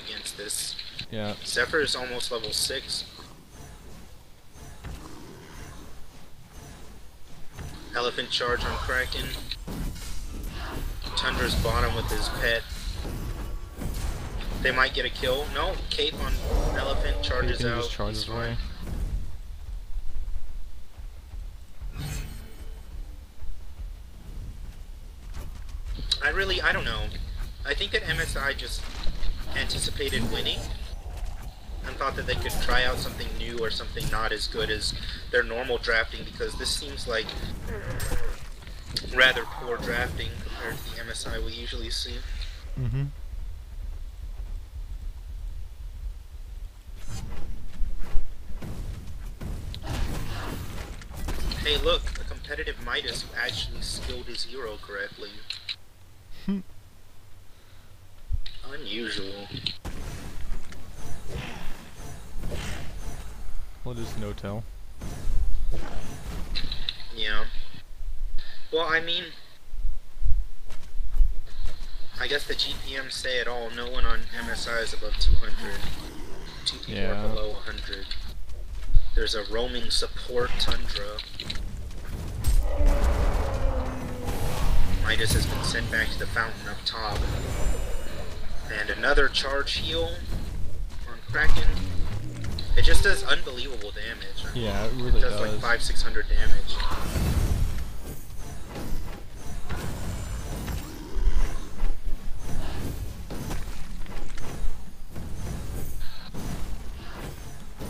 against this. Yeah. Zephyr is almost level 6. Elephant charge on Kraken. Tundra's bottom with his pet. They might get a kill. No, Cape on Elephant charges out. Just charges away. I don't know. I think that MSI just anticipated winning and thought that they could try out something new or something not as good as their normal drafting, because this seems like rather poor drafting compared to the MSI we usually see. Mm-hmm. Hey look, a competitive Midas actually skilled his hero correctly. Unusual. What is no-tell? Yeah. Well, I mean, I guess the GPMs say it all. No one on MSI is above 200. 2 people are below 100. There's a roaming support Tundra. Midas has been sent back to the fountain up top. And another charge heal on Kraken. It just does unbelievable damage. Yeah, it really does. It does like 500-600 damage.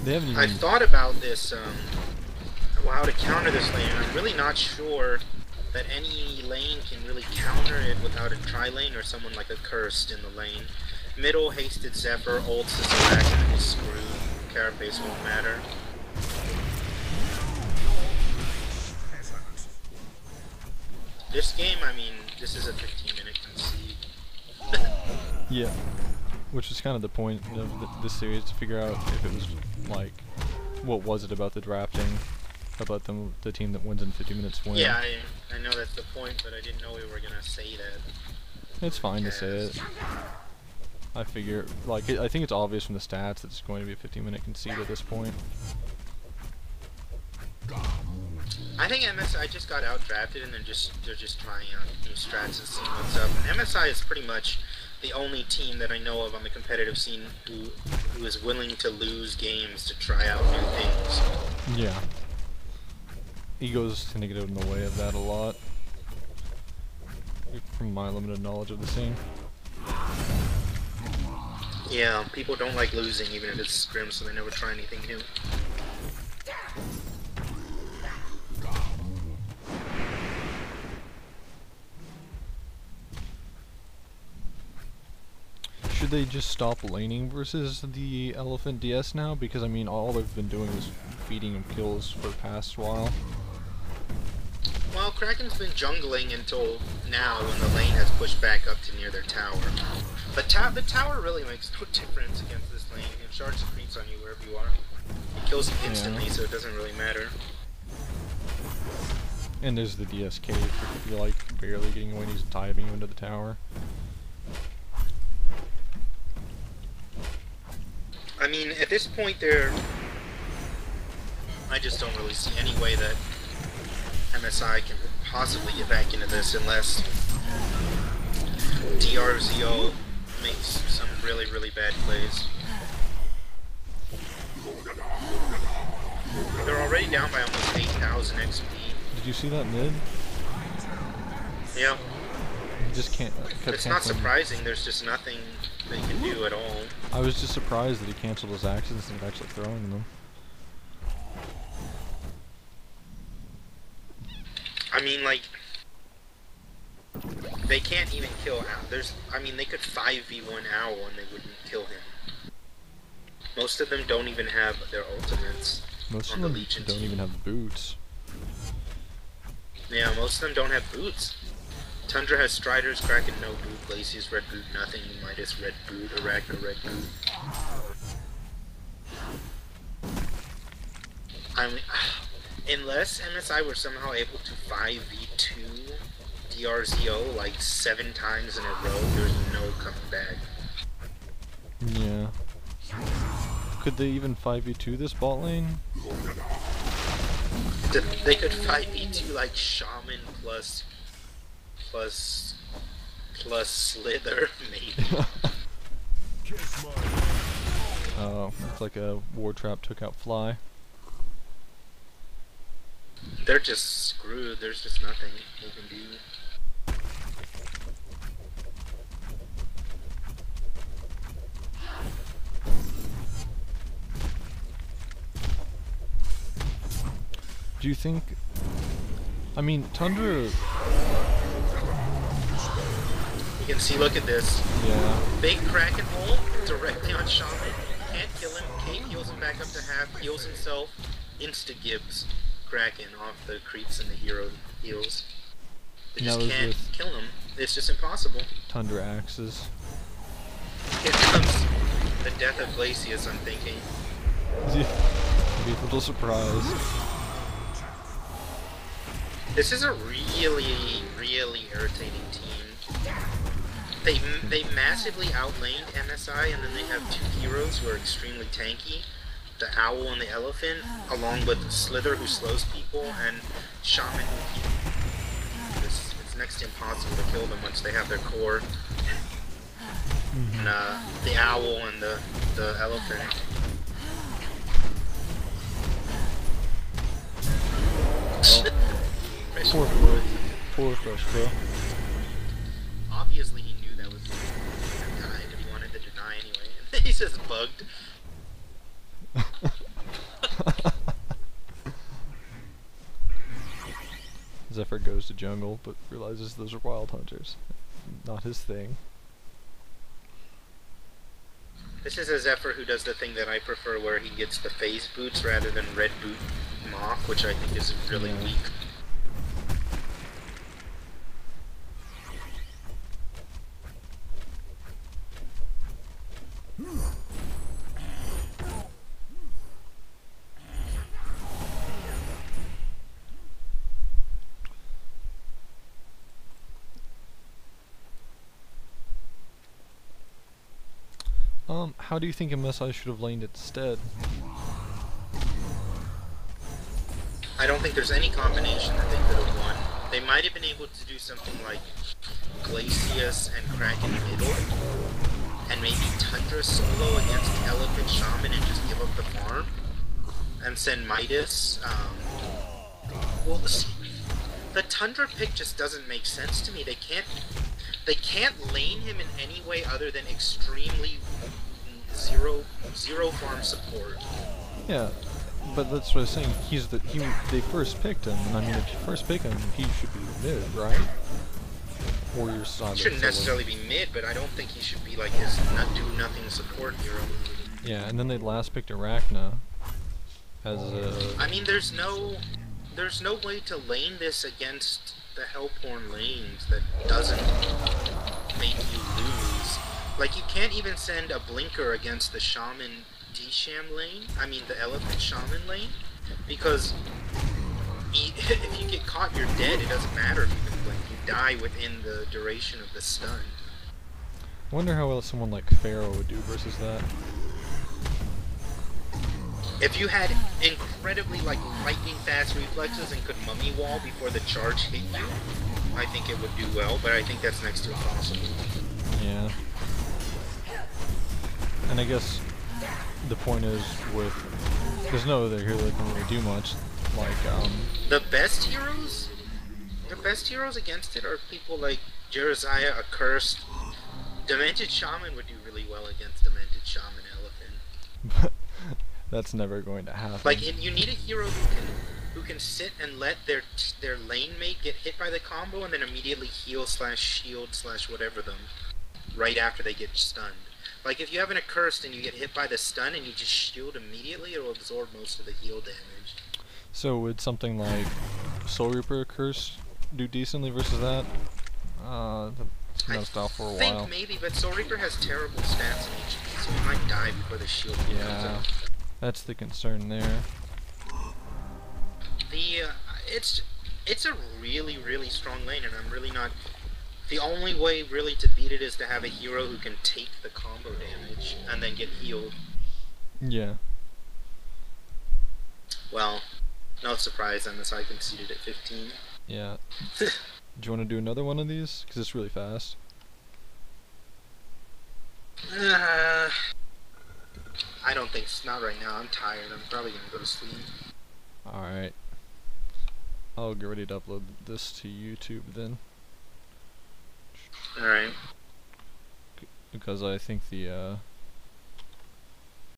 They haven't even... I thought about this, how to counter this lane. I'm really not sure that any lane can really counter it without a tri-lane or someone like a Cursed in the lane. Middle, Hasted Zephyr, Old Sizzleback, and he's screwed. Carapace won't matter. This game, I mean, this is a 15-minute concede. Yeah. Which is kind of the point of this series, to figure out if it was, like, what was it about the drafting, about the team that wins in 50 minutes win. Yeah, I know that's the point, but I didn't know we were gonna say that. It's fine to say it. I figure, like, I think it's obvious from the stats that it's going to be a 15-minute concede at this point. I think MSI just got out-drafted and they're just trying out new strats and seeing what's up. And MSI is pretty much the only team that I know of on the competitive scene who is willing to lose games to try out new things. Yeah. Egos tend to get in the way of that a lot, from my limited knowledge of the scene. Yeah, people don't like losing even if it's scrim, so they never try anything new. Should they just stop laning versus the Elephant DS now? Because I mean, all they've been doing is feeding him kills for the past while. Well, Kraken's been jungling until now when the lane has pushed back up to near their tower. But the tower really makes no difference against this lane. It charges creeps on you wherever you are. It kills you instantly, so it doesn't really matter. And there's the DSK if you're like barely getting away and he's diving you into the tower. I mean, at this point I just don't really see any way that MSI can possibly get back into this unless DRz0 makes some really, really bad plays. They're already down by almost 8,000 XP. Did you see that mid? Yeah. He just can't. It's not surprising, there's just nothing they can do at all. I was just surprised that he canceled his axes instead of actually throwing them. I mean, like, they can't even kill Owl. I mean, they could 5v1 Owl and they wouldn't kill him. Most of them don't even have their ultimates. Most of them don't even have boots. Yeah, most of them don't have boots. Tundra has Striders, Kraken no boot, Glacius red boot, nothing, Midas red boot, Arachno red boot. I mean, unless MSI were somehow able to 5v2 DRz0 like 7 times in a row, there's no coming back. Yeah. Could they even 5v2 this bot lane? They could 5v2 like Shaman plus Slither, maybe. Oh, it's like a war trap took out Fly. They're just screwed. There's just nothing they can do. Do you think... I mean, Tundra... You can see, look at this. Yeah. Big Kraken hole directly on Shaman. Can't kill him. Kate heals him back up to half. Heals himself. Insta-gibbs Kraken off the creeps and the hero heals. They just can't kill him. It's just impossible. Tundra axes. Here comes the death of Glacius, I'm thinking. Be a little surprised. This is a really, really irritating team. They massively outlaned MSI, and then they have two heroes who are extremely tanky. The Owl and the Elephant, along with Slither, who slows people, and Shaman, who it's next to impossible to kill them once they have their core. And the Owl and the Elephant. Oh. Poor Fresh Bro. Obviously he knew that was that guy, but he wanted to deny anyway. He's just bugged. Zephyr goes to jungle, but realizes those are wild hunters. Not his thing. This is a Zephyr who does the thing that I prefer, where he gets the phase boots rather than red boot Mach, which I think is really weak. How do you think MSI should have laned instead? I don't think there's any combination that they could have won. They might have been able to do something like Glacius and Kraken middle, and maybe Tundra solo against Elephant Shaman and just give up the farm, and send Midas. Well, the Tundra pick just doesn't make sense to me. They can't lane him in any way other than extremely zero farm support. Yeah, but that's what I was saying. They first picked him, and I mean, if you first pick him, he should be mid, right? Or your side. He shouldn't necessarily be mid, but I don't think he should be like his do nothing support hero. Yeah, and then they last picked Arachna as a. I mean, there's no way to lane this against the Hellborn lanes that doesn't make you lose. Like, you can't even send a blinker against the Shaman D-Sham lane, I mean the Elephant Shaman lane, because if you get caught, you're dead. It doesn't matter if you can blink. You die within the duration of the stun. I wonder how well someone like Pharaoh would do versus that. If you had incredibly, like, lightning fast reflexes and could mummy wall before the charge hit you, I think it would do well, but I think that's next to impossible. Yeah. And I guess the point is with... There's no other hero that can really do much. Like, The best heroes against it are people like DRz0, Accursed. Demented Shaman would do really well against Demented Shaman Elephant. That's never going to happen. Like, you need a hero who can sit and let their lane mate get hit by the combo and then immediately heal / shield / whatever them right after they get stunned. Like, if you have an Accursed and you get hit by the stun and you just shield immediately, it'll absorb most of the heal damage. So would something like Soul Reaper Curse do decently versus that? That's been out of style for a while. I think maybe, but Soul Reaper has terrible stats in HP, so he might die before the shield comes out. That's the concern there. It's a really, really strong lane, and I'm really not... The only way really to beat it is to have a hero who can take the combo damage and then get healed. Yeah. Well, no surprise, MSI conceded at 15. Yeah. Do you want to do another one of these? Because it's really fast. I don't think so. Not right now. I'm tired. I'm probably gonna go to sleep. Alright. I'll get ready to upload this to YouTube then. Alright. Because I think the